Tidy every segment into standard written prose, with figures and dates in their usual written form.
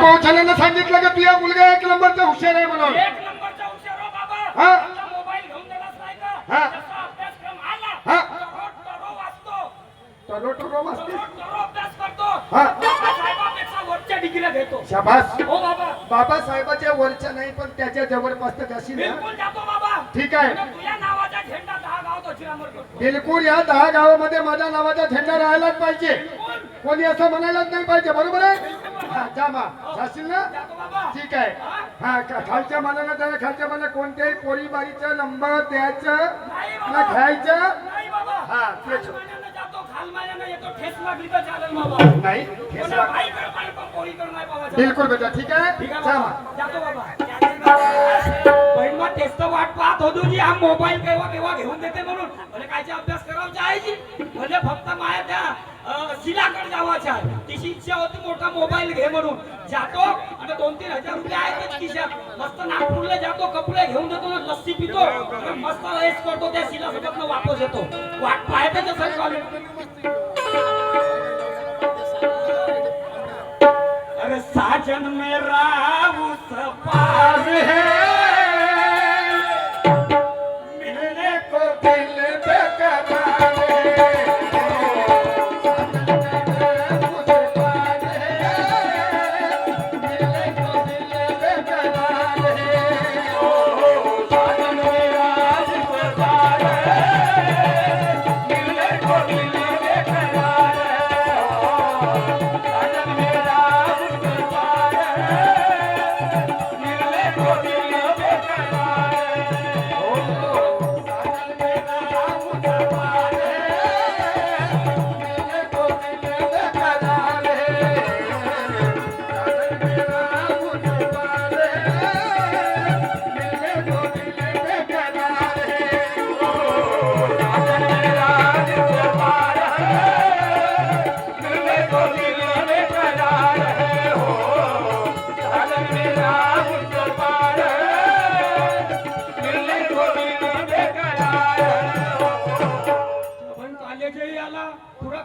भाऊछालांना सांगितलं का तुझ्या मुलगा एक नंबरचा हुशार आहे म्हणून. एक नंबरचा हुशार हो बाबा. हा. त्याचा मोबाईल घेऊन दिलाच नाही का? हा. त्याचा अभ्यासक्रम आला. हा. टरो वाचतो. टरो वाजते. टरो अभ्यास करतो. हा. बाबासाहेबांपेक्षा वरच्या डिग्रीला घेतो. शाबास. हो बाबा. बाबासाहेबाच्या वरच्या नाही पण त्याच्या जबरदस्त जाशील ना. बिलकुल जातो बाबा. ठीक आहे. आणि तुझ्या नावाचा झेंडा 10 गावात अचिरामर करतो. बिलकुल या 10 गावामध्ये माझ्या नावाचा झेंडा राहायलाच पाहिजे. बिलकुल. कोणी असं म्हणायलाच नाही पाहिजे. बरोबर आहे. हा जा मा जाशील ना. जातो बाबा. ठीक आहे. हा खालच्या मानाला जरा खालच्या मानाला कोणत्याही पोरी बारीचं नंबर द्यायचं नाही ना बाबा. घ्यायचं नाही बाबा. हा, तेच. खालमान्यानं जातो, खालमान्यानं येतो. ठेस लागली तर चालेल बाबा. नाही ठेस कोणा लाग- बाईकडे पाणी पण पोरीकडे नाही बाबा. बिलकुल बेटा ठीक आहे. ठीक आहे जा बाबा. मा. जातो बाबा. बहीण मग तेच तर वाट पाहत होतो जी हा मोबाईल केव्हा केव्हा घेऊन देते म्हणून. म्हणजे कायचा अभ्यास करायचा आहे जी. म्हणजे फक्त माया त्या शिलाकडे जावाच्या तिची इच्छा होती मोठा मोबाईल घे म्हणून. जातो आणि 2-3 हजार रुपये आहेतच खिशात. मस्त नागपूरला जातो, कपडे घेऊन देतो, लस्सी पितो, आणि मस्त रेस करतो, त्या शिलासोबत वापस येतो. वाट पाहतच असेल कॉलेज. अरे साजन मेरा उस पार है, मिलने को दिल बेकरार है.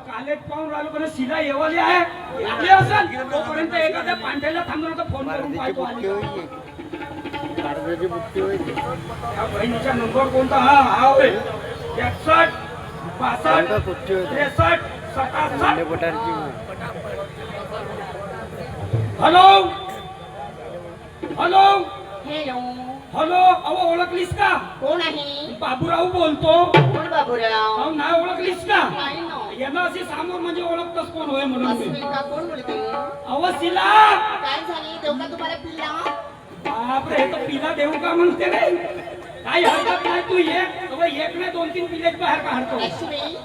कॉलेज पाहून राहिलो पण शिला येवाली आहे. आली असेल तोपर्यंत एखाद्या पांढऱ्याला थांबून फोन करून पाहतो. त्या बहिणीचा नंबर कोणता? हा हा होय 61 62 63 67. Hello hello hello hello. अहो ओळखलीस का? कोण आहे? बाबूराव बोलतो. कोण बाबूराव? अहो नाही ओळखलीस का? नाही ना. यांना अशी समोर म्हणजे ओळखतच कोण होय म्हणून मी. अस्मिता कोण बोलते? अहो शिला. काय झाली? देऊ का तुम्हाला पिल्ला? बापरे हे तर पिला देऊ का म्हणते रे. काही हरकत नाही तू एक अहो एक नाही 2-3 पिलेच बाहेर काढतो. लक्ष्मी.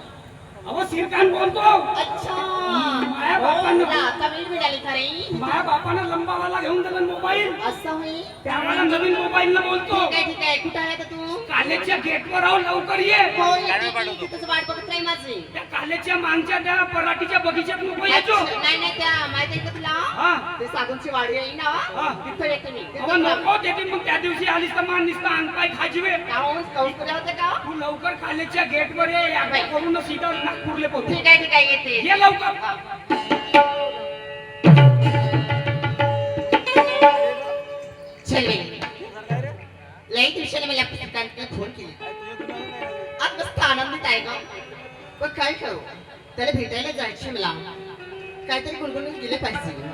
अहो सिरकान बोलतो. अच्छा. माया बापानं आता वेळ मिळाली का रे? माया बापानं लंबावाला घेऊन दिला मोबाईल. असं होई. त्यावेळेला नवीन मोबाईल न बोलतो. ठीक आहे ठीक आहे. कुठं आहे आता तू? कॉलेजच्या गेटवर राहून लवकर ये. हो येते. तिथंच वाट बघत नाही माझी. त्या कॉलेजच्या मागच्या त्या पराठीच्या बगीच्यात नको यायचो. अच्छा, नाही नाही त्या माहिती आहे का तुला? हा ते साधूंची वाडी आहे ना. हा. तिथं येते मी. अहो नको देते मग त्या दिवशी आलीस तर मान निसता अंगपाय खाजीवे. काहून कौशल्य होते का? तू लवकर कॉलेजच्या गेटवर ये. या करून सीधा नागपूरले पोहोच. ठीक आहे ठीक आहे येते. ये लवकर. चले लई दिवसाने मला पुस्तकांकडे फोन केला. आज मस्त आनंदित आहे का? पण काय करू? त्याला भेटायला जायचे मला. काहीतरी गुणगुणून गेले पाहिजे.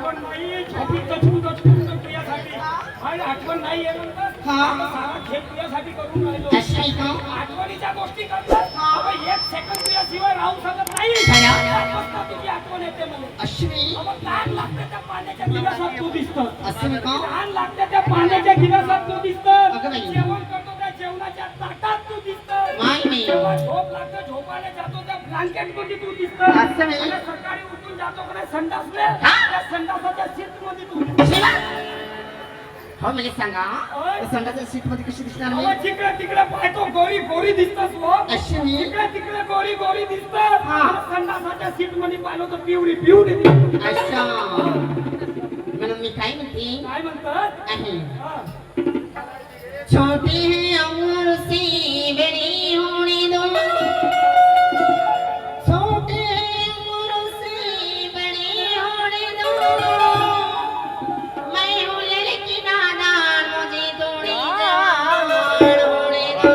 आठवण नाही झोपून दचकून तुझ्यासाठी आणि आठवण नाही आहे म्हणतात सारा खेळ तुझ्यासाठी करून राहिलो अश्विनी का आठवणीच्या गोष्टी करतात अबे एक सेकंद तुझ्याशिवाय राहू शकत नाही मस्त तुझी आठवण येते मला अश्विनी अबे तहान लागते त्या पाण्याच्या गिलासात तू दिसतोस अश्विनी का तहान लागते त्या पाण्याच्या गिलासात तू दिसतोस अगं बाई. जेवण करतो त्या जेवणाच्या ताटात तू दिसतोस नाही मी जेव्हा झोप लागते झोपायला जातो त्या ब्लँकेट मध्ये तू दिसतोस असं नाही. आणि सकाळी उठून जातो का नाही संडासले त्या संडासाच्या सीट मध्ये तू शिवा हो मला सांगा ओय. संडासच्या सीट मध्ये कशी दिसणार मी अबे तिकडे तिकडे पाहतो गोरी गोरी दिसतोस लोक अश्विनी तिकडे तिकडे गोरी गोरी दिसतात हा. संडासाच्या सीट मध्ये पाहिलं तर पिवळी पिवळी दिसते अच्छा म्हणून मी काय म्हणते काय म्हणतात आहे हा. छोटी है उम्र से बड़ी होने दो छोटी है उम्र से बड़ी होने दो मैं हूँ लड़की नादान मुझे थोड़ी जान होने दो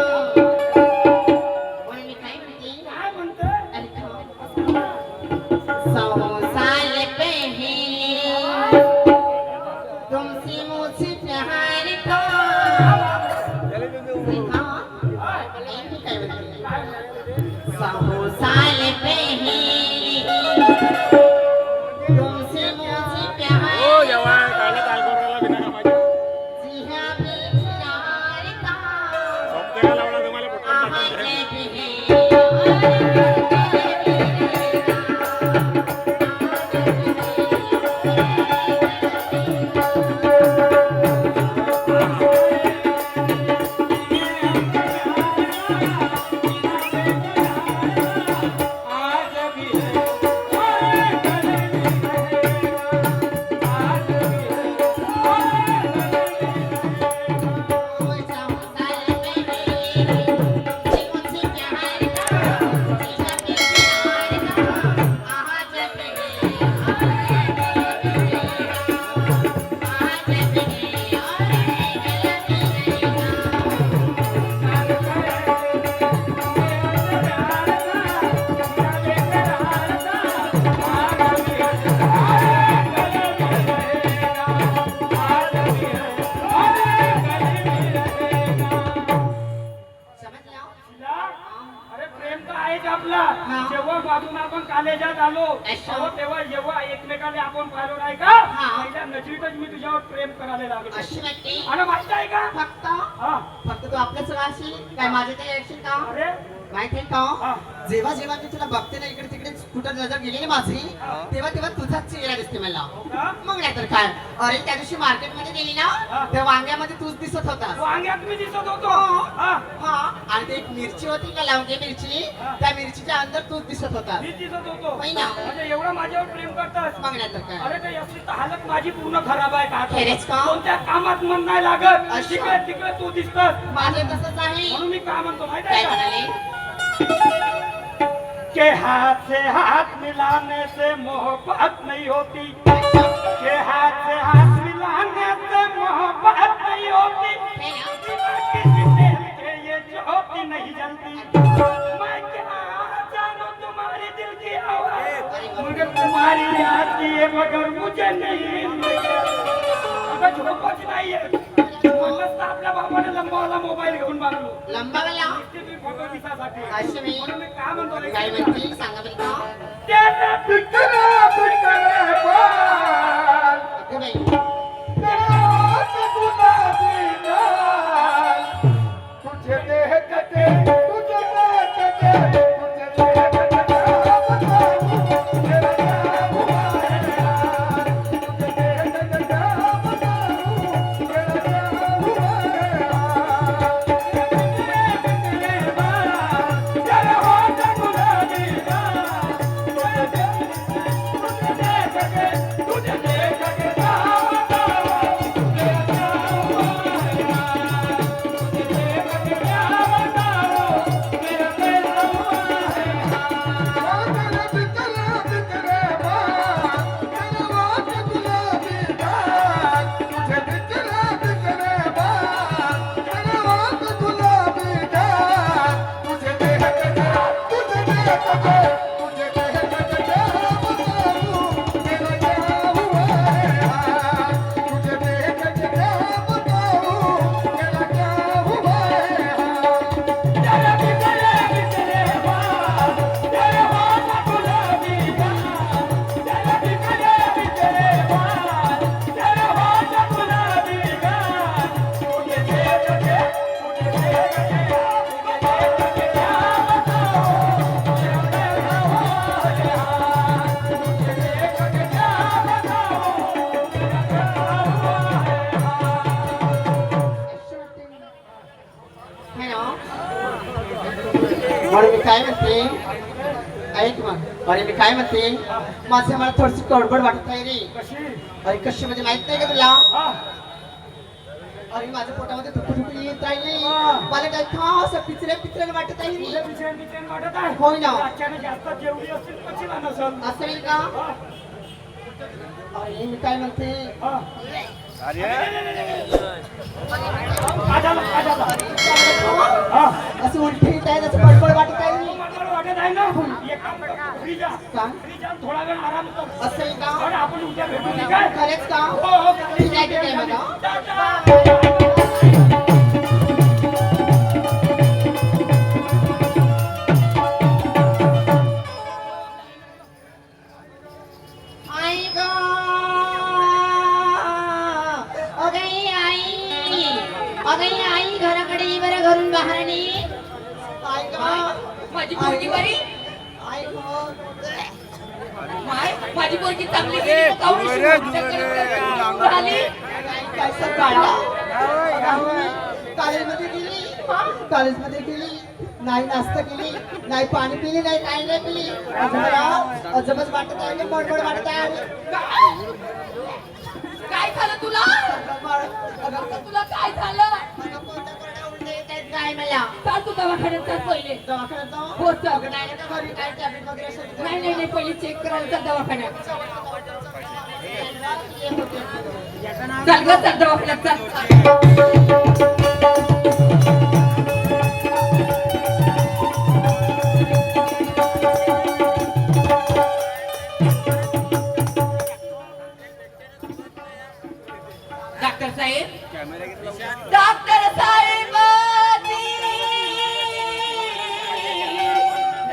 बोल मी काय म्हणते काय म्हणतात अरे खा 100 साल पहले तुमसे मुझे प्यार था साल पहले तुमसे मुझे प्यार जी हाँ प्यार था आहा अरे प्रेम तर आहेच आपला हा. जेव्हा बाजून आपण कॉलेजात आलो अच्छा. तेव्हा जेव्हा एकमेकाला आपण पाहिलो नाही का हा. पहिल्या नजरेतच मी तुझ्यावर प्रेम करायला लागलो अशी वाटते आणि माहित आहे का फक्त हा फक्त तू आपल्याच राहशील काय माझे काही येशील का अरे माहिती आहे का हा. जेव्हा जेव्हा मी तुला बघते ना इकडे तिकडे कुठं नजर गेली ना माझी तेव्हा तेव्हा तुझाच चेहरा दिसते मला हो का? मग नाही तर काय अरे त्या दिवशी मार्केट मध्ये गेली ना हा. त्या वांग्यामध्ये तूच दिसत होता वांग्यात मी दिसत होतो हा हा आणि ते एक मिरची होती का लवंगी मिरची हा. त्या मिरचीच्या अंदर तूच दिसत होता मी दिसत होतो होय ना. म्हणजे एवढं माझ्यावर प्रेम करतात मग नाही तर काय अरे ते अशी तर हालत माझी पूर्ण खराब आहे का खरेच का? कोणत्या कामात मन नाही लागत अच्छा. तिकडे तिकडे तू दिसतात माझे तसंच आहे म्हणून मी काय म्हणतो माहिती काय आहे का म्हणाले के हाथ से हाथ मिलाने से मोहब्बत नहीं होती के हाथ से हाथ मिलाने से मोहब्बत नहीं होती किसी दिल के ये ज्योति नहीं जलती मैं क्या जानूं तुम्हारे दिल की आवाज मगर तुम्हारी याद की है मगर मुझे नहीं अगं झोपच नाहीये म्हणूनच तर आपल्या बाबाने लंबावाला मोबाईल घेऊन मारलो लंबा गला फोटो दिसासाठी अशी मी म्हणून मी काय म्हणतो रे? काय म्हणते सांगा बरं का त्याला बिकरा बिकरा बाल अगं बाई रात गुलाबी लाल तुझे देखते तुझे देखते तुझे देखते बताऊं तेरा क्या हुआ है यार तुझे देखते बताऊं तेरा क्या हुआ है यार बिकरे बाल तेरे होठ गुलाबी लाल तुझे देखते तुझे काय म्हणते माझ्या मला थोडीशी गडबड वाटत आहे रे. कशी अरे कशी म्हणजे माहित नाही का तुला? हा अरे माझ्या पोटामध्ये धुकू येत राहिली. हा. मला काय खाव असं पिचऱ्या वाटत आहे तुझ्या रे. बिचार वाटत आहे होय ना. अचानक जास्त जेवढी असतील कशी नसेल असं आहे का? हा. अरे मी काय म्हणते हा. अरे काय झालं काय झालं हा असं उलटी येत आहे त्याचं गडबड वाटत आहे रे. मला वाटत आहे ना एक काम कर, घरी जा. का? घरी जा, थोडा वेळ आराम कर असं आहे का? आणि आपण उद्या भेटू ठीक आहे खरेच का? हो हो ठीक आहे, ठीक आहे बघा. जा, जा. आई ग अगई आई घराकडे ये बरं घरून बाहेर नी. आई ग माझी पोरगी बरी आई ग माय माझी पोरगी चांगली गेली कावडी आली काय सर काढला कॉलेजमध्ये गेली कॉलेजमध्ये गेली नाही नाश्ता केली नाही पाणी पिली नाही काही नाही पिली. अजबच वाटत आहे बडबड वाटत आहे. काय झालं तुला तुला काय झालं काय मला चाल तू दवाखान्यात चाल पहिले दवाखान्यात जाऊ? हो चल नाही ना का घरी काय टॅब्लेट वगैरे असेल तर? नाही नाही नाही पहिले चेक करायला चाल दवाखान्यात चल ग चल दवाखान्यात चल डॉक्टर साहेब डॉक्टर साहेब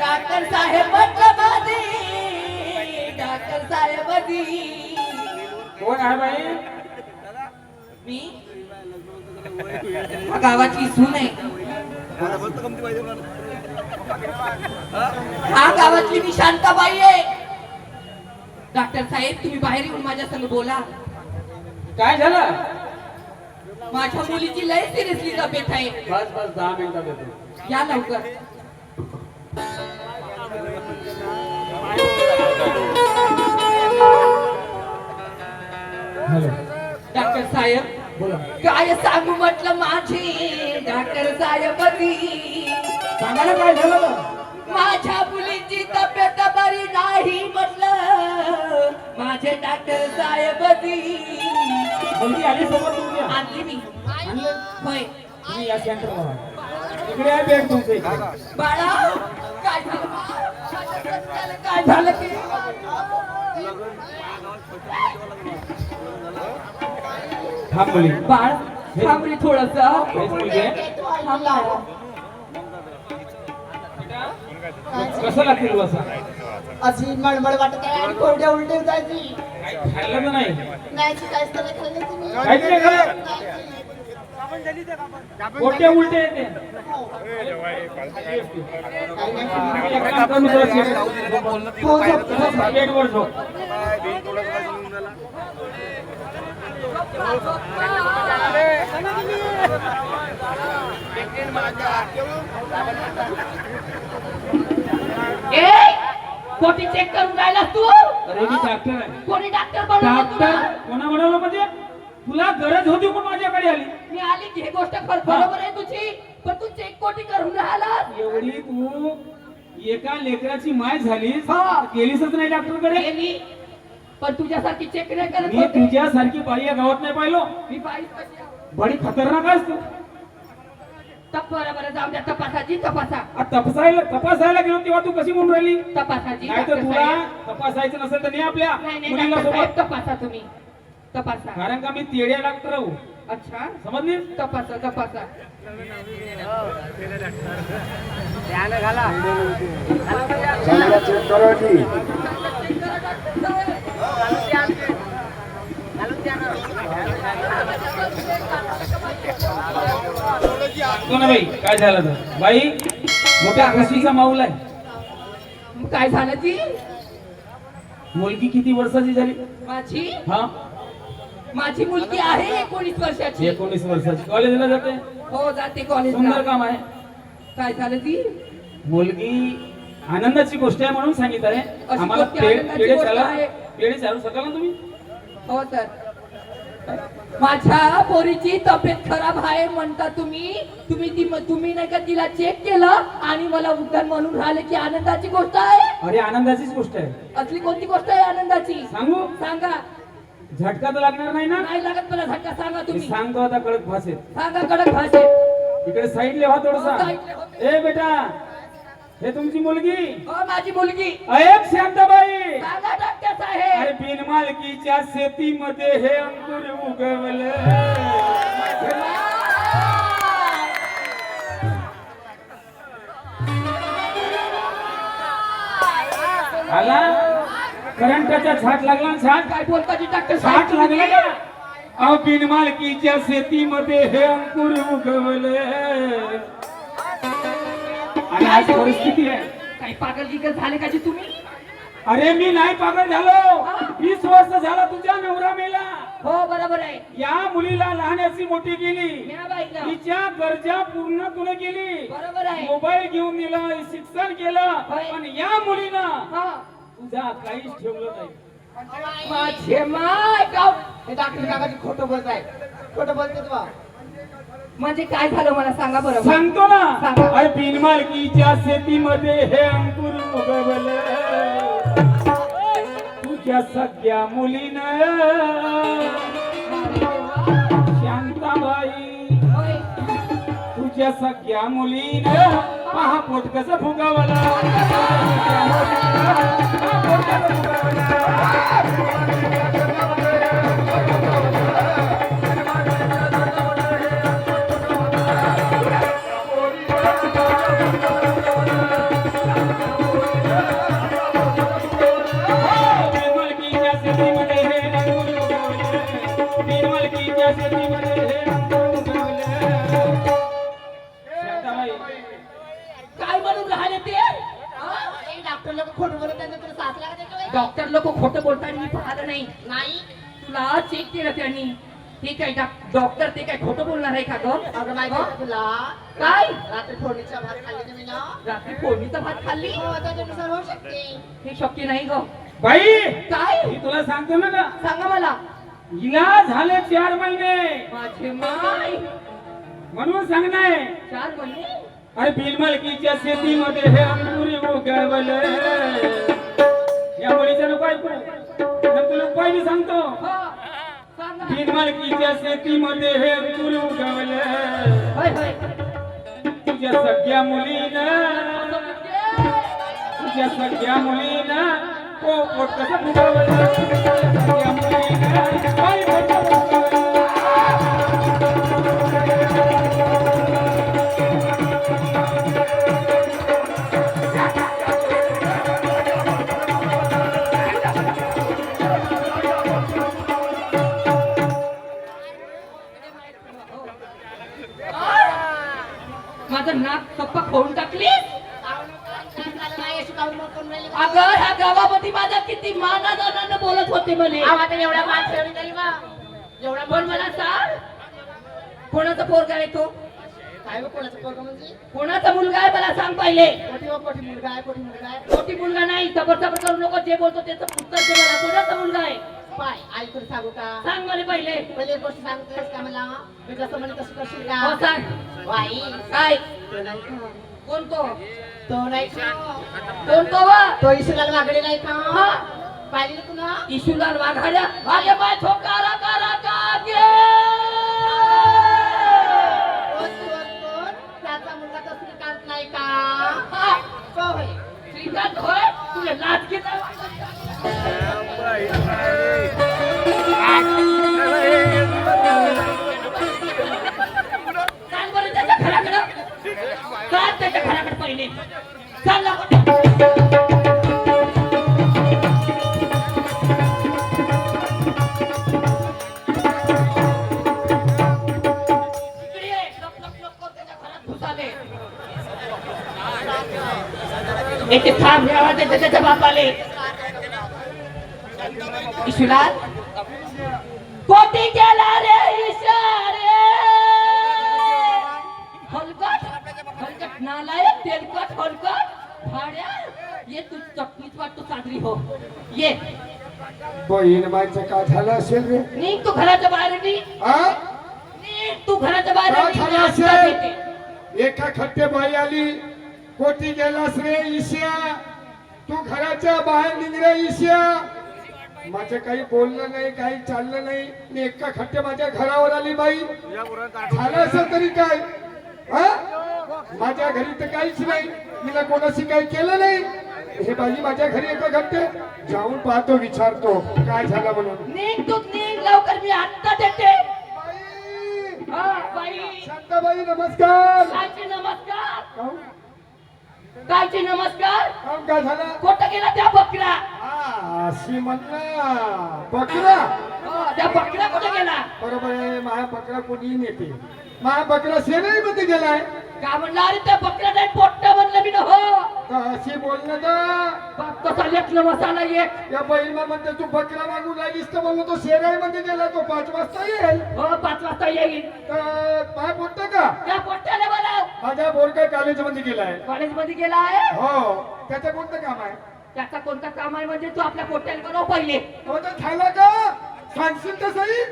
डॉक्टर साहेब डॉक्टर साहेब कोण आहे बाई मी हा गावाची सून आहे हा गावातली मी शांताबाई आहे डॉक्टर साहेब तुम्ही बाहेर येऊन माझ्या संग बोला काय झालं माझ्या मुलीची लय सिरियसली तब्येत आहे बस बस 10 मिनिटात येतो या लवकर हॅलो डॉक्टर साहेब बोला काय सांगू म्हटलं माझी डॉक्टर साहेब सांगा ना काय झालं माझ्या मुलीची तब्येत बरी नाही म्हटलं माझे डॉक्टर साहेब मुलगी आली सोबत तुमची आणली मी आणलं? होय तुम्ही या सेंटरला इकडे आहे बॅग तुमचं इकडे. बाळा काय झालं बा? माझ्या सत्याला काय झालं की थांब मुली बाळ थांब रे थोडस हेच मुलगी आहे थांब बाळा कसं लागतील बसा अशी मळमळ वाटत आहे आणि कोरड्या उलटे जायची. खाल्लं तर नाही नाही काहीच तर नाही खाल्लं तुम्ही. काहीच नाही खाल्लं? नाही. कोणत्या उलटे येते हो. काही नाही खाल्लं. एक काम कर, दुसरं सीट. हो, झोप. बेडवर झोप. ए कोटी चेक करून राहिला तू अरे मी डॉक्टर आहे कोणी डॉक्टर बनवलं डॉक्टर तुला कोणा बनवलं म्हणजे तुला गरज होती कोण माझ्याकडे आली मी आली की हे गोष्ट बरोबर आहे तुझी पण तू चेक कोटी करून राहिला एवढी तू एका लेकराची माय झालीस हा. गेलीसच नाही डॉक्टरकडे गेली पण तुझ्यासारखी चेक नाही करत मी होते. तुझ्यासारखी बाई या गावात नाही पाहिलो मी बाई कशी आहे? बडी खतरनाक असतो बरं जाऊ द्या तपासाची तपासा तपासायला गेलो तेव्हा तू कशी म्हणून राहिली तपासाची नाही तर डॉक्टर तुला साहेब. तपासायचं नसेल तर नाही आपल्या नाही नाही मुलीला डॉक्टर साहेब सोबत तपासा तुम्ही तपासा कारण का मी तेड्या डॉक्टर आहो अच्छा समजली तपासा तपासा चांगला चेक करा की तो ना बाई काय झालं तर बाई मोठ्या खुशीचा माऊल आहे मग काय झालं ती मुलगी किती वर्षाची झाली माझी हा माझी मुलगी आहे 19 वर्षाची 19 वर्षाची कॉलेजला जाते हो जाते सुंदर कॉलेजला काम आहे काय झालं ती मुलगी आनंदाची गोष्ट आहे म्हणून सांगितलं आहे अशी आम्हाला कोणती आनंदाची पेढे गोष्ट चालू आहे? पेढे चालू शकाल ना तुम्ही हो सर माझ्या पोरीची तब्येत खराब आहे म्हणता तुम्ही नाही का तिला चेक केलं आणि मला उद्यान म्हणून राहिले की आनंदाची गोष्ट आहे. अरे आनंदाचीच गोष्ट आहे असली कोणती गोष्ट आहे आनंदाची सांगू सांगा. झटका तर लागणार नाही ना नाही लागत मला झटका सांगा मी तुम्ही सांगतो आता कडक भाषेत सांगा कडक भाषेत. इकडे साईडले व्हा थोडसा हो, side ला होते. ए बेटा हे तुमची मुलगी हो माझी मुलगी. ऐक शांताबाई सांगा डॉक्टर अरे साहेब. बिनमालकीच्या शेतीमध्ये हे अंकुर उगवलं आला करंटाचा छाट लागला ना छाट काय बोलता डॉक्टर छाट साहेब लागला का अहो बिनमालकीच्या शेतीमध्ये हे अंकुर उगवले आणि आज परिस्थिती आहे काही पागल गिगल झाले का जी तुम्ही. अरे मी नाही पागल झालो 20 वर्ष झाला तुझ्या नवरा मेला हो बरोबर आहे. या मुलीला लहानाची मोठी केली म्या बाईला. तिच्या गरजा पूर्ण तुला केली बरोबर आहे. मोबाईल घेऊन दिला शिक्षण केलं होय. पण या मुलीनं हा तुझा काहीच ठेवलं नाही माझे माय गाव. हे डॉक्टर काकाची खोटं बोलत आहे खोटं बोलते तू म्हणजे काय झालं मला सांगा बरं. सांगतो ना सांगा. अरे बिनमालकीच्या शेतीमध्ये हे अंकुर उगवलं तुझ्या सगळ्या मुलीनं शांताबाई होय. तुझ्या सगळ्या मुलीनं पहा पोट कसं फुगवलं बिनमालकीच्या शेतीमध्ये हे अंकुर उगवलं बिनमालकीच्या शेतीमध्ये हे अंकुर उगवलं शांताबाई काय म्हणून राहिले ते. डॉक्टर लोक खोटं बोलत आहे तुला साथ लागत आहे का? डॉक्टर लोक खोटं बोलताना मी पाहिलं नाही. नाही तुला चेक केलं त्यांनी. ठीक आहे डॉक्टर ते काय खोटं बोलणार आहे का ग. अगं माहिती आहे का तुला काय रात्री फोडणीचा भात खाल्ली तुम्ही ना रात्री फोडणीचा भात खाल्ली. हो त्याच्यानुसार होऊ शकते हे शक्य नाही ग. बाई काय मी तुला सांगतो ना का सांगा मला. हिला झाले 4 महिने माझे माय म्हणून सांगणार 4 महिने. अरे बिनमालकीच्या शेतीमध्ये हे अंकुर उगवलं या मुलीचं नको ऐकू तर तुला पहिली सांगतो हो सांगा. बिनमालकीच्या शेतीमध्ये हे अंकुर उगवलं होय होय. तुझ्या सगळ्या मुलीनं तुझ्या सगळ्या मुलीनं पोट कसं फुगवलं तुझ्या सगळ्या मुलीनं पाय कसं फुगवलं माझं नाक चप्पा खोडून टाकली. नाही अशी काहून मग करून राहिली? अगं ह्या गावामध्ये माझा किती मानानं बोलत होते मला. अहो, आता एवढा मान ठेवली तरी बा एवढा पण मला सांग कोणाचा पोरगा आहे तो. काय बघ कोणाचं पोरगं म्हणजे कोणाचा मुलगा आहे मला सांग पहिले. कोठी मुलगा आहे कोठी मुलगा आहे मोठी मुलगा नाही जबर करू नको. जे बोलतो त्याचं उत्तर दे मला. कोणाचा मुलगा आहे पाय आई तुला सांगू का सांग मला पहिले. पहिले एक गोष्ट सांगतेस का मला मी जसं म्हणे तसं करशील हो का सांग. बाई काय तो नाही का? कोण तो. तो नाही का कोण तो वा. तो ईश्वराला मागणे नाही का हा पाहिजे तुला इशूलाल वाघाड्या आगे बाय ठोकारा करा कागे. कोण त्याचा मुलगा तर श्रीकांत नाही का हा, तो होय श्रीकांत होय. तुला लाच घेत सांग बरं त्याच्या घराकडं. सांग त्याच्या घराकडे पहिले. सांग लवकर. इकडे ये. लप, लप, लप कर त्याच्या घरात घुसाले. येथे थांब यावा त्याच्या बापाले. ईश्वरात कोटी गेला रे इशारे. हलकट हलकट नालायक तेलकट हलकट भाड्या ये तू चटणीच वाटतो साजरी हो ये बहीण बाईचं काय झालं असेल रे निघ तू घराच्या बाहेर निघ हा निघ तू घराच्या बाहेर काय निघ, झालं मी असेल? आत्ताच येते. एका खट्टे बाई आली कोटी गेलास रे ईश्या तू घराच्या बाहेर निघ रे ईश्या माझं काही बोलणं नाही काही चाललं नाही मी एका खट्टे माझ्या घरावर आली बाई झालं असं तरी काय हा माझ्या घरी तर काहीच नाही तिला कोणाशी काही केलं नाही हे बाई माझ्या घरी एका खट्टे जाऊन पाहतो विचारतो काय झालं म्हणून निघ तू निघ लवकर मी आत्ताच येते बाई! हा बाई शांताबाई नमस्कार कायचे नमस्कार काहून? कायचे नमस्कार काहून काय झालं कुठं गेला त्या बकरा अशी म्हणला बकरा हो, त्या बकरा कुठे गेला बरोबर आहे महा बकरा कोणी नेते महा बकरा सेनाई मध्ये गेलाय का म्हणलं अरे त्या बकरा नाही पोट्ट म्हणलं मी ना हो तर अशी बोलणं तर बाप कसा लेटलं मसाला एक या बहिणा म्हणते तू बकरा मागून राहिलीस तर म्हणलं तो सेनाई मध्ये गेला तो 5 वाजता येईल हो 5 वाजता येईल तर पाय पोटत का त्या पोट्ट्याला बोलाव माझा बोरका कॉलेज मध्ये गेलाय कॉलेज मध्ये गेला आहे हो त्याचं कोणतं काम आहे त्याचा कोणता काम आहे म्हणजे तू आपल्या पोट्ट्याला बनव पहिले हो तर झालं का सांगशील तर सही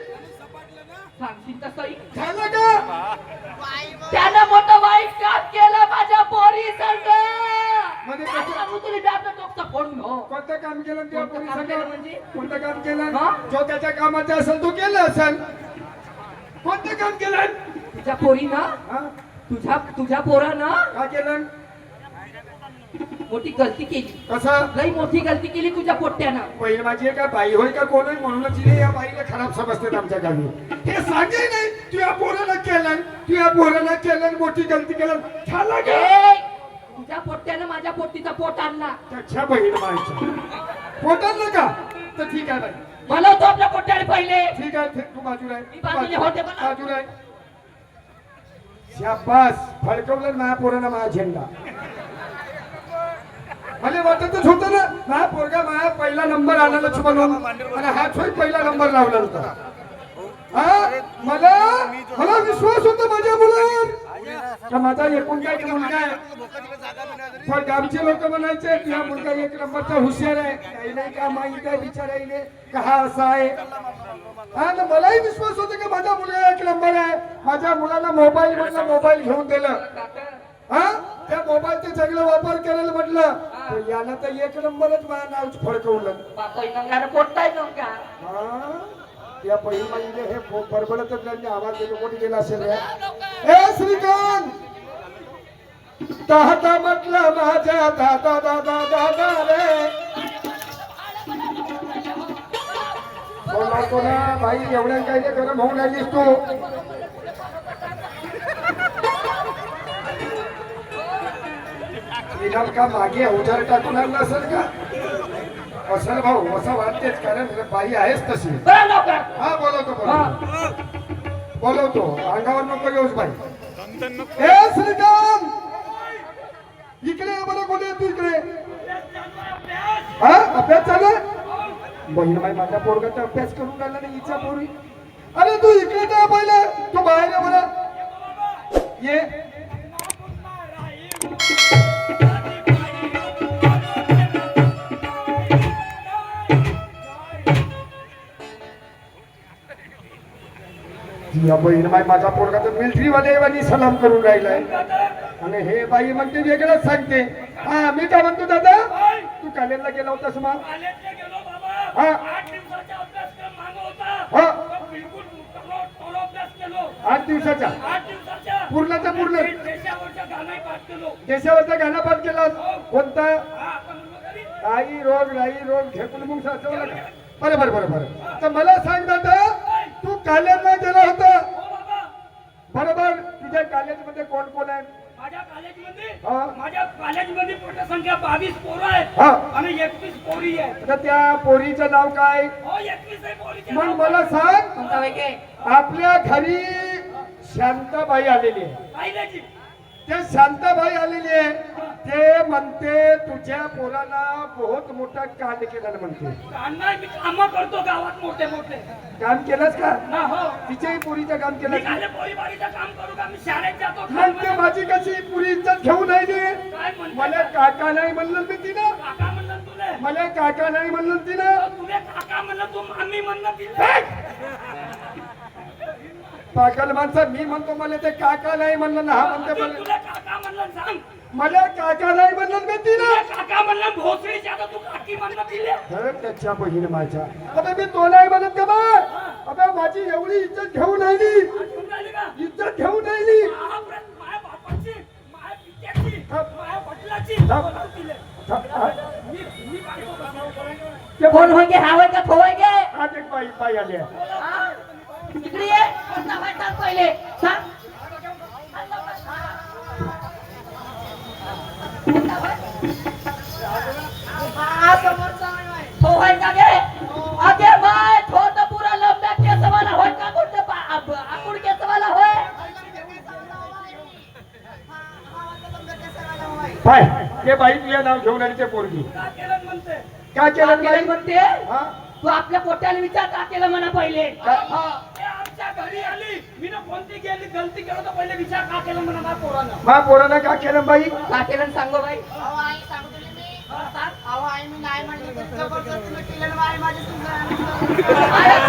सांगशील तसं झालं का त्यानं मोठं वाईट काम केलं माझ्या पोरी संग म्हणजे आता कसं- तू तुला डाबलं डोकं फोडून हो कोणतं काम केलं त्या कोणतं काम पोलिसांनी केलं म्हणजे? कोणतं काम केलं हा? जो त्याच्या कामाचं असेल तो केलं असेल कोणतं काम केलं तुझ्या पोरीनं हा? तुझ्या पोरानं का केलं मोठी गलती केली कसं लई मोठी गलती केली तुझ्या पोट्ट्यानं बहीण माझी आहे का बाई होय का कोण आहे म्हणूनच तिने या बाईला खराब समजतात आमच्या गावी हे सांगे नाही तू या पोरानं केलं तू या पोरानं केलं मोठी गलती केलं झालं का ए, तुझ्या पोट्ट्यानं माझ्या पोट्टीचा पोट आणला त्याच्या बहीण माझ्या पोटात का तर ठीक आहे बाई बोलवतो आपल्या पोट्ट्याने पहिले ठीक आहे तू बाजूला आहे. मी बाजूला होते पण. बाजूला आहे. शाबास फडकवलं ना पोरानं माझा झेंडा मला वाटतच होतं ना माझा पोरगा माझा पहिला नंबर आणायलाच म्हणून आणि हा छोट पहिला नंबर लावला होता हा मला मला विश्वास होता माझ्या मुलावर का माझा एकूण एक मुलगा आहे पण गावचे लोक म्हणायचे की हा मुलगा 1 नंबरचा हुशार आहे काही नाही का माहिती आहे विचारायले का हा असा आहे हा ना मलाही विश्वास होता की माझा मुलगा 1 नंबर आहे माझ्या मुलाला मोबाईल म्हटलं मोबाईल घेऊन दिलं हा त्या मोबाईलचा चांगला वापर करायला म्हटलं तर यानं तर 1 नंबरच माझं नाव फडकवलं बापा पोट्टाय नका हा त्या पहिली हे बडबडतच त्यांनी आवाज देतो कोणी गेला असेल रे ए श्रीकांत दादा म्हटलं माझ्या दादा दादा दादा रे बोलतो ना बाई एवढ्या काही गरम होऊन राहिलीस तू इनाम का मागे अवजार टाकून आणला असेल का असेल भाऊ असं वाटतेच कारण बाई आहेच तशी बरं लवकर हा बोलवतो बोलवतो बोलवतो अंगावर नको येऊच बाई ए श्रीकांत इकडे ये बरं कोणी तू इकडे हा अभ्यास चालू आहे? बहीण बाई माझ्या पोरगाचा अभ्यास करून राहिला नाही हिच्या पोरी अरे तू इकडे जा पहिले तू बाहेर ये बरं ये या बहीण बाई माझा पोरगा तर मिलिटरी वाले सलाम करून राहिलाय आणि हे बाई म्हणते वेगळंच सांगते हा मी काय म्हणतो दादा तू कॉलेजला गेला होतास मग कॉलेजला गेलो बाबा हा. 8 दिवसाचा अभ्यासक्रम मागं होता हा. बिलकुल थोडा अभ्यास केलो 8 दिवसाचा 8 दिवसाच्या पूर्णचा पूर्ण देशावरच्या गाणं पाठ केलो देशावरचा गाणं पाठ केला कोणता हा आपण घरी आई रोग घेकून मग साचवलं का बरं तर मला सांग दादा तू कॉलेजला गेला होता हो बाबा बरोबर तुझ्या कॉलेजमध्ये कोण कोण आहे माझ्या कॉलेजमध्ये हा. माझ्या कॉलेजमध्ये पोटसंख्या 22 पोरं आहेत हा. आणि 21 पोरी आहेत तर त्या पोरीचं नाव काय हो 21 आहे पोरीचे मग नाव. मला सांग कोणता वेगळे आपल्या घरी शांताबाई आलेली आहे पाहिल्याची त्या शांताबाई आलेली आहे ते म्हणते तुझ्या पोराला बहुत मोठा कांड केला म्हणते. नाही मी काम करतो गावात मोठे मोठे. काम केलंस का? ना हो तिच्याही पोरीचं काम मी केलं का? काय पोळीवाडीचं काम करू का? मी शाळेत जातो. मग ते माझी कशी पुरी इज्जत घेऊ नाही दे. काय म्हणते? मला काका नाही म्हणलं मी तिनं. काका म्हणलं तुले. मला काका नाही म्हणलं तिनं. तुले काका म्हणलं तू मामी म्हणलं तिले. पागल माणसं मी म्हणतो मला ते काका नाही म्हणलं ना हा म्हणते मला. तुला काका म्हणलं सांग. मला काका नाही म्हणलं मी तिनं. तुला काका म्हणलं भोसडीच्या आता तू काकी म्हणलं तिले. अरे त्याच्या बहीण माझ्या. अबे मी तो नाही म्हणत का बा? अबे माझी एवढी इज्जत घेऊन राहिली. आठवण राहिली का? इज्जत घेऊन राहिली. महाप्रत, माझ्या बापाची, माझ्या पित्याची, माझ्या वडिलाची थांब. बोलावं तिले. मी बायको बसवतो. कोण होय हावय का खोवाय गे आज एक बाई आली आहे. इकडे ये कोण नाव आहे सांग पहिले सांग होय का गे अगे बाय थोडं पुरा लंब्या केसवाला होय का कोणतं आकुड केसवाला होय पाय ते बाई तुझ्या नाव घेऊन आली ते पोरगी. का केलं म्हणते? काय केलं केलं बाई? म्हणते हा? तू आपल्या पोट्याला विचार का केलं म्हणा पहिले ते आमच्या घरी आली. मी ना कोणती गेली गलती केलं तर पहिले विचार का केलं म्हणा माझ्या पोरानं. मा पोरानं का केलं बाई? का केलं सांगो बाई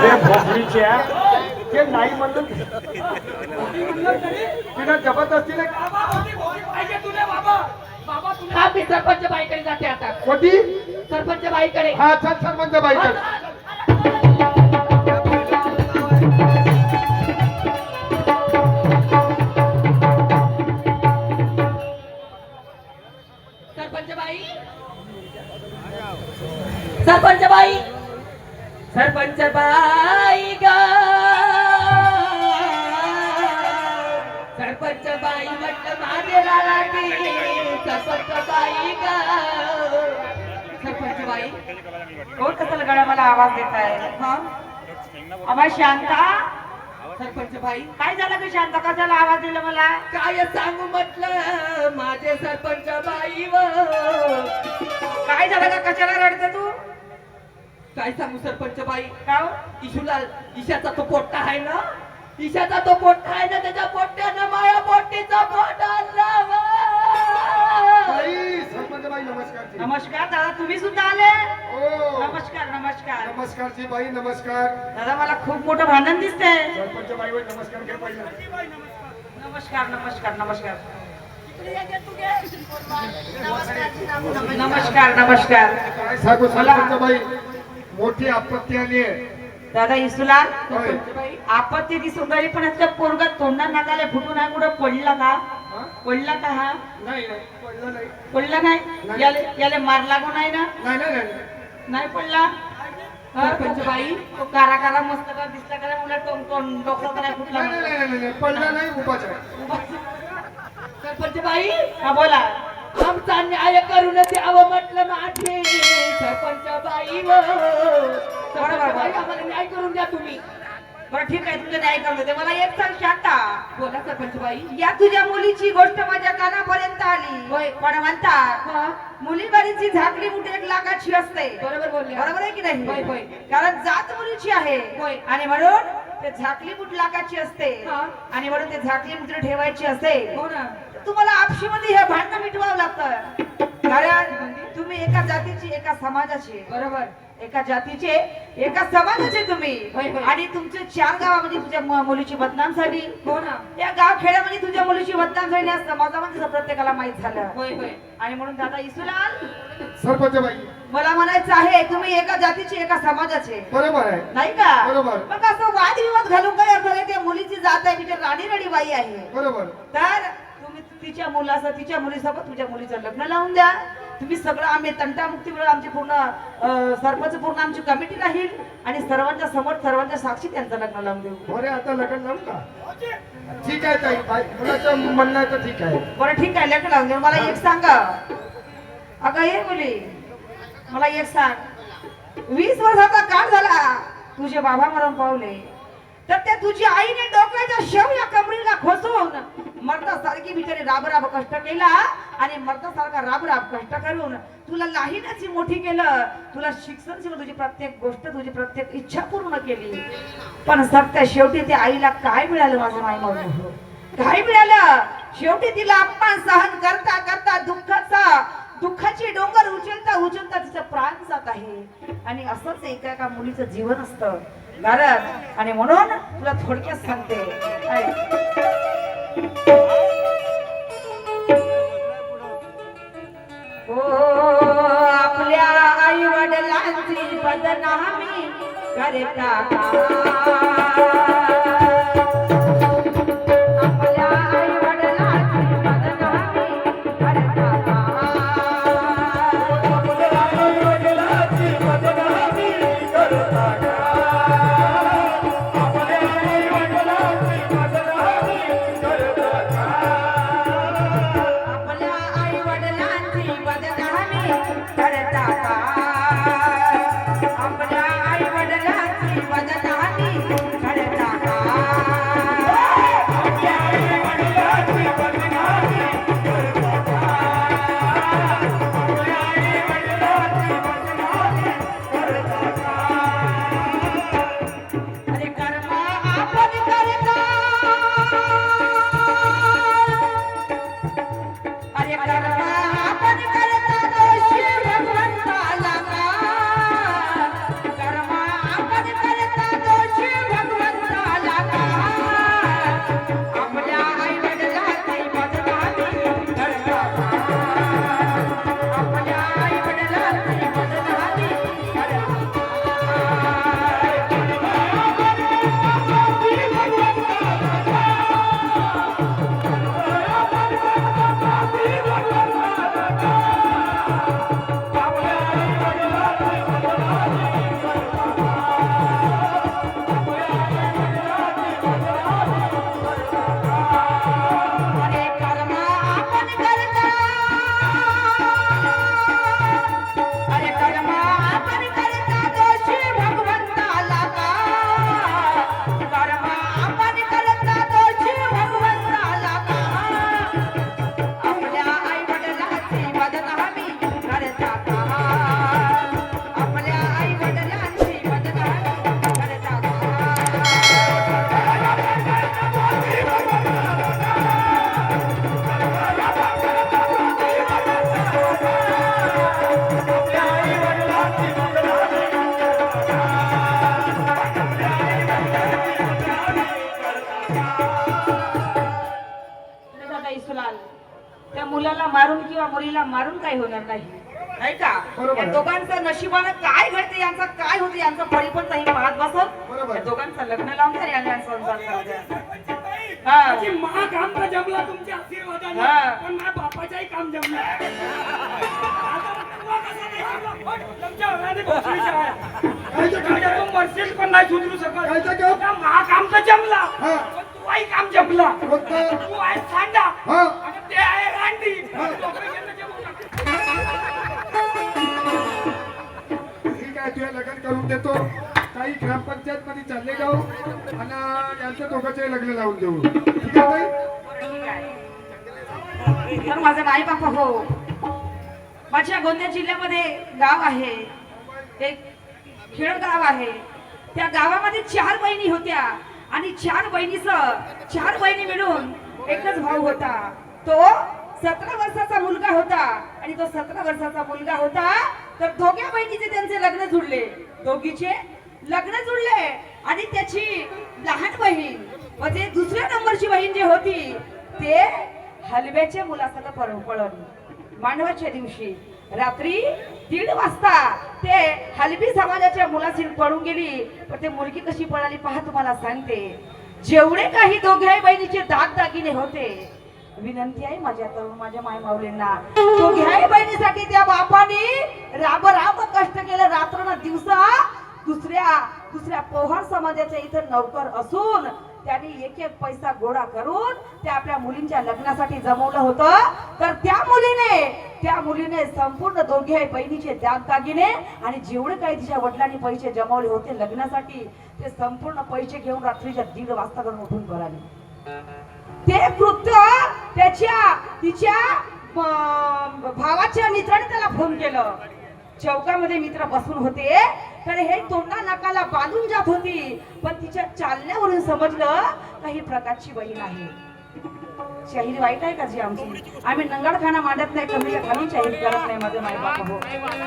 ते भोपळीच्या ते नाही म्हणलं म्हणलं तरी तिनं जबरदस्तीने बाबा होती पाहिजे तुले बाबा. बाबा तुले हा मी सरपंच बाईकडे जाते आता होती. सरपंच बाईकडे हा छान सरपंच बाई. सरपंच बाई सरपंच बाई सरपंच बाई ग सरपंच बाई म्हटलं माझे लालाटी सरपंच बाई ग सरपंच बाई कोण कसं गड्या मला आवाज देत आहे हा आवाज शांता. सरपंच बाई काय झालं की शांता कशाला आवाज दिला मला? काय सांगू म्हटलं माझे सरपंच बाई व काय झालं का कशाला रडते तू? काय सांगू सरपंच बाई का हो? इशूला ईशाचा तो पोट्टा आहे ना ईशाचा तो पोट्टा आहे ना त्याच्या पोट्ट्यानं माया पोट्टीचा पोट आणला व. बाई सरपंच बाई नमस्कार जी. नमस्कार दादा, तुम्ही सुद्धा आले? हो नमस्कार नमस्कार. नमस्कार जी बाई नमस्कार. दादा मला खूप मोठं भांडण दिसतंय. सरपंच बाई नमस्कार घ्या पाहिजे. नमस्कार नमस्कार नमस्कार नमस्कार नमस्कार. काय सांगू सरपंच बाई मोठी आपत्ती आली आहे. दादा इसुला होय. आपत्ती दिसून राहिली पण आता पोरगा तोंडा नाकाले फुटून आहे कुठं पडला का? हा? पडला का हा? नाही नाही पडलं नाही. पडला नाही? नाही. याले मार लागू नाही ना? नाही नाही नाही. नाही पडला? सरपंच बाई तो कारा कारा मस्त का दिसला का मुला तोंड डोकं का नाही फुटला नाही म्हणून? नाही नाही पडलं नाही उभाच आहे. सरपंच बाई हा बोला. आमचा न्याय करून द्यावं म्हटलं माझे सरपंच बाई व सरपंच बाई आम्हाला न्याय करून द्या तुम्ही. बरं ठीक आहे, तुझं न्याय करून देते. मला एक सांग शांता, बोला सरपंच बाई. या तुझ्या मुलीची गोष्ट माझ्या कानापर्यंत आली. होय. पण म्हणतात हा, मुलीबारीची झाकली मुठी 1 लाखाची असते. बरोबर बोलले. बरोबर आहे की होय, नाही? होय. कारण जात मुलीची आहे होय. आणि म्हणून ते झाकली मुठ लाखाची असते हा. आणि म्हणून ते झाकली मुठ ठेवायची असते. हो ना. तुम्हाला आपशीमध्ये हे भांडण मिटवावं लागतं. कारण तुम्ही एका जातीची एका समाजाची बरोबर. एका जातीचे एका समाजाचे तुम्ही होय, होय. आणि तुमच्या 4 गावामध्ये तुझ्या मुलीची बदनाम झाली. हो ना. या गाव खेड्यामध्ये तुझ्या मुलीची बदनाम झाली या समाजामध्ये प्रत्येकाला माहित झालं. होय होय. आणि म्हणून दादा इसुलाल सरपंच बाई मला म्हणायचं आहे तुम्ही एका जातीचे एका समाजाचे बरोबर आहे. नाही का? बरोबर. मग असं वादविवाद घालून काय अर्थ नाही. त्या मुलीची जात आहे म्हणजे राणी राणी बाई आहे. बरोबर. तर तुम्ही तिच्या मुलासह तिच्या मुलीसोबत तुझ्या मुलीचं लग्न लावून द्या. तुम्ही सगळं आम्ही तंटामुक्ती वेळ आमची पूर्ण सरपंच पूर्ण आमची कमिटी राहील आणि सर्वांच्या समोर सर्वांच्या साक्षी त्यांचं लग्न लावून देऊ. बरे आता लग्न लावू का? ठीक आहे ताई बाई मुलाचं म्हणणं आहे तर ठीक आहे. बरं ठीक आहे, लग्न लावून देऊ. मला एक सांगा अगं हे मुली, मला एक सांग, 20 वर्षाचा काळ झाला तुझे बाबा मरण पावले तर त्या तुझी आईने डोक्याच्या शेव या कमरीला खोसून मर्दासारखी बिचारी राब राब कष्ट केला आणि मर्दासारखा राब राब कष्ट करून तुला लहानाची मोठी केलं, तुला शिक्षण दिलं, तुझी प्रत्येक गोष्ट, तुझी प्रत्येक इच्छा पूर्ण केली. पण सत्य शेवटी त्या आईला काय मिळालं माझं माय माऊली? काय मिळालं? शेवटी तिला अपमान सहन करता करता दुःखाची डोंगर उचलता उचलता तिचा प्राण जात आहे. आणि असंच एका मुलीचं जीवन असतं घरात. आणि म्हणून तुला थोडक्यात सांगते, हो आपल्या आई वडिलांची बदनामी करता आपल्या आई वडिलांची बदनामी करता त्या मुलाला मारून किंवा मुलीला मारून काही होणार नाही, नाही का? बरोबर. या दोघांचं नशिबानं काय घडते, यांचं काय होते, यांचं फळी पण नाही पाहत बसत. बरोबर. या दोघांचं लग्न लावून द्या यांना संसार करू द्या. माझी मा काम तर जमला तुमच्या आशीर्वादाने, हा. पण माझ्या बापाच्याही काम जमलं. आता तुला कसं नाही जमलं? तुमच्या वडिलांनी घोषणा शाळा. म्हणजे तू मरशील पण नाही सुधरू शकत. कायचं काम? आता मा काम तर जमला, हा. पण तुलाही काम जमला. कोणतं? तू आहे सांडा हा. आणि ते आहे रांडी. दोघांचं जमू शकतं. ठीक आहे, तुझ्या लग्न करून देतो. काही ग्रामपंचायत मध्ये चालले जाऊ आणि यांचं दोघांचे लग्न लावून देऊ. ठीक आहे ताई? तर माझं आई बापा हो, माझ्या गोंदिया जिल्ह्यामध्ये गाव आहे, एक खेड गाव आहे. त्या गावामध्ये 4 बहिणी होत्या आणि 4 बहिणी मिळून एकच भाऊ होता. तो 17 वर्षाचा मुलगा होता आणि तो 17 वर्षाचा मुलगा होता. तर दोघ्या बहिणीचे त्यांचे लग्न जुळले, दोघीचे लग्न जुळले. आणि त्याची लहान बहीण म्हणजे दुसऱ्या नंबरची बहीण जी होती ते हलव्याच्या मुलासंग पळून मांडवाच्या दिवशी रात्री 1:30 वाजता ते हलवी समाजाच्या मुलाशी पळून गेली. पण ते मुलगी कशी पळाली पहा तुम्हाला सांगते. जेवढे काही दोघ्याही बहिणीचे दागदागिने होते, विनंती आहे माझ्या तरुण माझ्या माय माऊलींना, दोघ्याही बहिणीसाठी त्या बापाने राब कष्ट केलं रात्र दिवसा. दुसऱ्या पोहार समाजाच्या इथं नौकर असून त्यांनी एक पैसा गोळा करून त्या आपल्या मुलींच्या लग्नासाठी जमवलं होतं. तर त्या मुलीने संपूर्ण दोघे बहिणीचे दागदागिने आणि जेवढे काही तिच्या वडिलांनी पैसे जमवले होते लग्नासाठी ते संपूर्ण पैसे घेऊन रात्रीच्या 1:30 वाजता घरून उठून पळाली. ते कृत्य तिच्या भावाच्या मित्राने त्याला फोन केलं. चौकामध्ये मित्र बसून होते तर हे तोंडा नाकाला बांधून जात होती, पण तिच्या चालण्यावरून समजलं काही प्रकारची बहीण आहे. शाहीर वाईट आहे का जी आमची? आम्ही नंगडखाना मांडत नाही, कमीच्या खाली शाहीर करत नाही माझे मायबाप हो.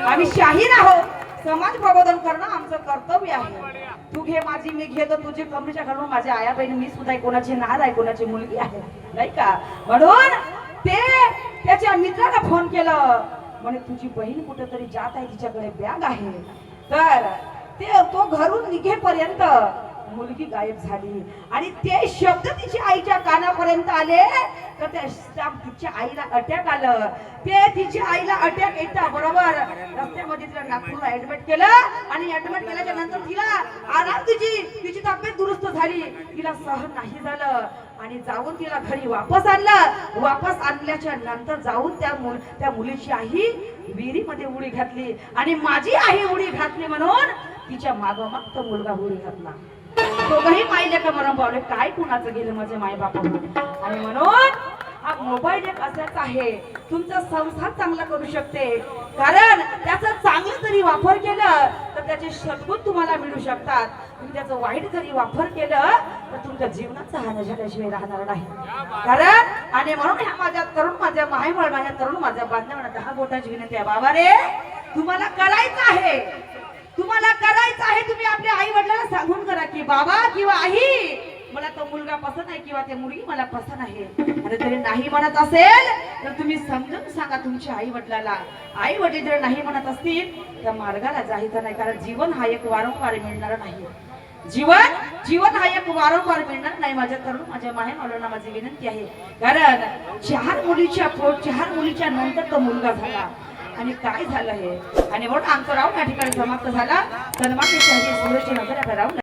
आम्ही शाहीर आहोत. समाज प्रबोधन करणं आमचं कर्तव्य आहे. तू घे माझी, मी घेतो तुझी. कमरेच्या खालून माझ्या आया बहिणी, मी सुद्धा कोणाची नाद आहे, कोणाची मुलगी आहे नाही का? म्हणून ते त्याच्या मित्राला फोन केलं, म्हणे तुझी बहीण कुठेतरी जात आहे, तिच्याकडे बॅग आहे. तर तो घरून निघेपर्यंत मुलगी गायब झाली आणि ते शब्द तिच्या आईच्या कानापर्यंत आले तर तिच्या आईला अटॅक आलं. ते तिच्या आईला अटॅक येता बरोबर रस्त्यामध्ये तिला नागपूरला ऍडमिट केलं आणि ऍडमिट केल्याच्या नंतर तिला आराम, तिची तब्येत दुरुस्त झाली. तिला सहन नाही झालं आणि जाऊन तिला घरी वापस आणलं. वापस आणल्याच्या नंतर जाऊन त्या मुलीची आई विहिरीमध्ये उडी घातली आणि माझी आई उडी घातली म्हणून तिच्या मागोमाग तो मुलगा उडी घातला. दोघंही माईले का मरण पावले. काय कुणाचं गेलं माझे माय बाप? आणि म्हणून हा मोबाईल एक असाच आहे, तुमचा संसार चांगला करू शकते. कारण त्याचा चांगला जरी वापर केलं तर त्याचे सद्गुण तुम्हाला मिळू शकतात. तुम्ही त्याचा वाईट जरी वापर केलं तर तुमच्या जीवनाचा हानी झाल्याशिवाय राहणार नाही. कारण आणि म्हणून ह्या माझ्या तरुण माझ्या बांधवांना 10 बोटांची विनंती आहे. बाबा रे, तुम्हाला करायचं आहे, तुम्ही आपल्या आई वडिलांना सांगून करा की बाबा किंवा आई मला तो मुलगा पसंत आहे किंवा ते मुलगी मला पसंत आहे. आणि तरी नाही म्हणत असेल तर तुम्ही समजून सांगा तुमच्या आई वडिलाला. आई वडील जर नाही म्हणत असतील तर मार्गाला जायचं नाही. कारण जीवन हा एक वारंवार मिळणार नाही. जीवन हा एक वारंवार मिळणार नाही. माझ्या माहेरवाल्यांना माझी विनंती आहे. कारण 4 मुलीच्या नंतर तो मुलगा झाला आणि काय झालं हे. आणि म्हणून आमचं राऊंड या ठिकाणी समाप्त झाला. सन्माननीय शाहीर सुरेश नगर राऊंड